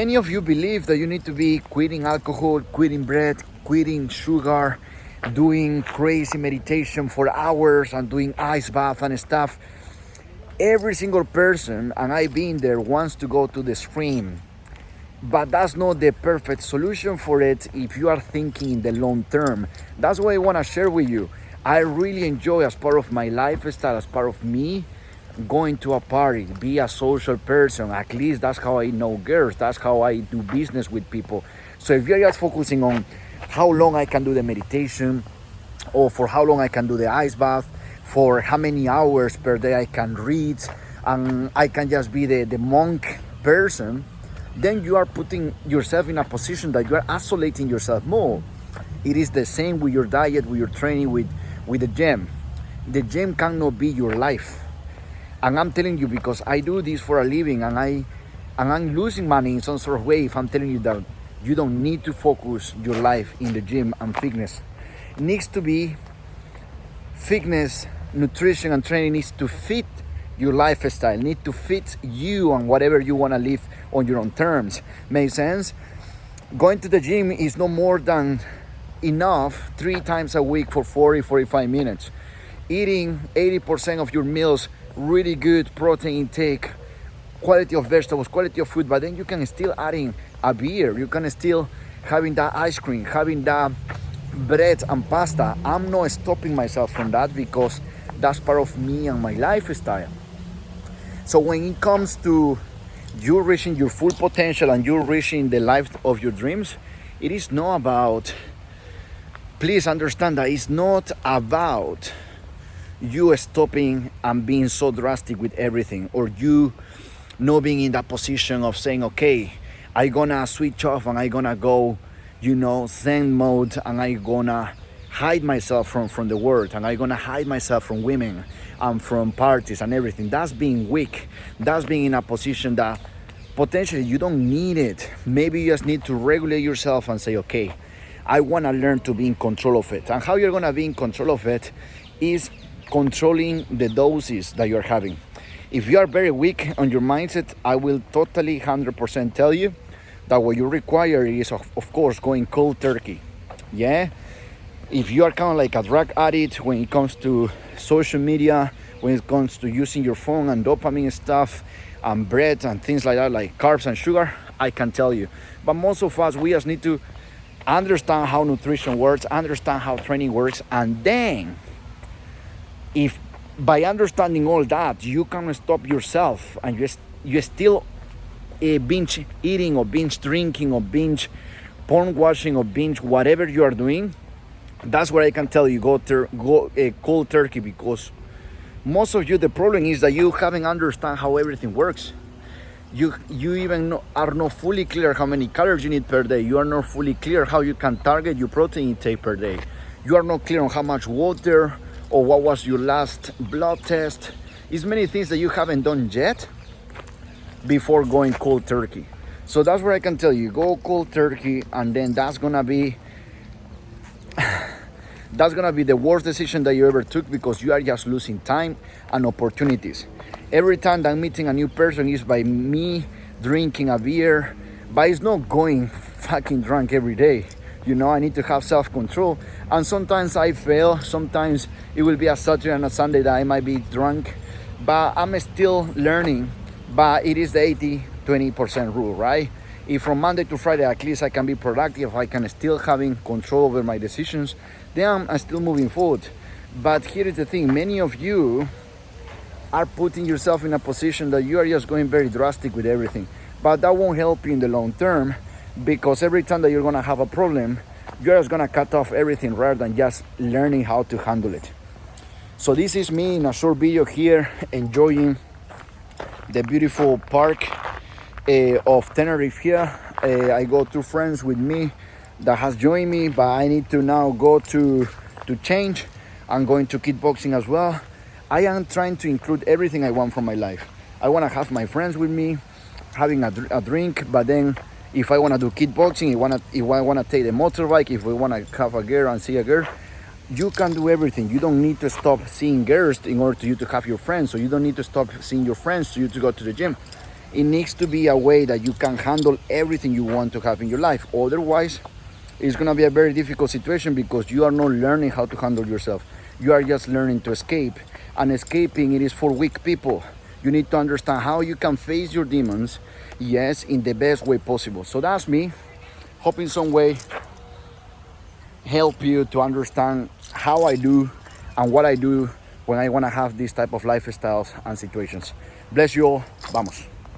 Many of you believe that you need to be quitting alcohol, quitting bread, quitting sugar, doing crazy meditation for hours and doing ice bath and stuff. Every single person, and I've been there, wants to go to the extreme. But that's not the perfect solution for it if you are thinking in the long term. That's what I want to share with you. I really enjoy, as part of my lifestyle, as part of me, going to a party, be a social person. At least that's how I know girls. That's how I do business with people. So if you're just focusing on how long I can do the meditation, or for how long I can do the ice bath, for how many hours per day I can read, and I can just be the monk person, then you are putting yourself in a position that you are isolating yourself more. It is the same with your diet, with your training, with the gym. The gym cannot be your life. And I'm telling you, because I do this for a living, and I'm losing money in some sort of way if I'm telling you that you don't need to focus your life in the gym and fitness. It needs to be fitness, nutrition, and training needs to fit your lifestyle, need to fit you and whatever you want to live on your own terms. Make sense? Going to the gym is no more than enough 3 times a week for 45 minutes. Eating 80% of your meals, really good protein intake, quality of vegetables, quality of food, but then you can still adding a beer, you can still having that ice cream, having that bread and pasta. I'm not stopping myself from that because that's part of me and my lifestyle. So when it comes to you reaching your full potential and you're reaching the life of your dreams, it is not about, please understand that it's not about you stopping and being so drastic with everything, or you not being in that position of saying, okay, I'm gonna switch off and I'm gonna go, zen mode, and I'm gonna hide myself from the world, and I'm gonna hide myself from women and from parties and everything. That's being weak. That's being in a position that potentially you don't need it. Maybe you just need to regulate yourself and say, okay, I wanna learn to be in control of it. And how you're gonna be in control of it is controlling the doses that you're having. If you are very weak on your mindset, I will totally 100% tell you that what you require is, of course, going cold turkey. Yeah? If you are kind of like a drug addict when it comes to social media, when it comes to using your phone and dopamine stuff and bread and things like that, like carbs and sugar, I can tell you. But most of us, we just need to understand how nutrition works, understand how training works, and then if by understanding all that you can stop yourself and you still binge eating or binge drinking or binge porn watching or binge whatever you are doing, that's where I can tell you go cold turkey, because most of you, the problem is that you haven't understand how everything works. You even are not fully clear how many calories you need per day. You are not fully clear how you can target your protein intake per day. You are not clear on how much water or what was your last blood test. It's many things that you haven't done yet before going cold turkey. So that's where I can tell you, go cold turkey, and then that's gonna be the worst decision that you ever took, because you are just losing time and opportunities. Every time that I'm meeting a new person is by me drinking a beer, but it's not going fucking drunk every day. I need to have self-control, and sometimes I fail. Sometimes it will be a Saturday and a Sunday that I might be drunk, but I'm still learning. But it is the 80-20% rule, right? If from Monday to Friday at least I can be productive, I can still having control over my decisions, then I'm still moving forward. But here is the thing, many of you are putting yourself in a position that you are just going very drastic with everything, but that won't help you in the long term, because every time that you're gonna have a problem, you're just gonna cut off everything rather than just learning how to handle it. So this is me in a short video here, enjoying the beautiful park of Tenerife here. I got 2 friends with me that has joined me, but I need to now go to change. I'm going to kickboxing as well. I am trying to include everything I want from my life. I want to have my friends with me, having a drink, but then if I want to do kickboxing, if I want to take the motorbike, if we want to have a girl and see a girl, you can do everything. You don't need to stop seeing girls in order for you to have your friends, so you don't need to stop seeing your friends for you to go to the gym. It needs to be a way that you can handle everything you want to have in your life. Otherwise, it's going to be a very difficult situation because you are not learning how to handle yourself. You are just learning to escape. And escaping, it is for weak people. You need to understand how you can face your demons, yes, in the best way possible. So that's me. Hope in some way help you to understand how I do and what I do when I want to have these type of lifestyles and situations. Bless you all. Vamos.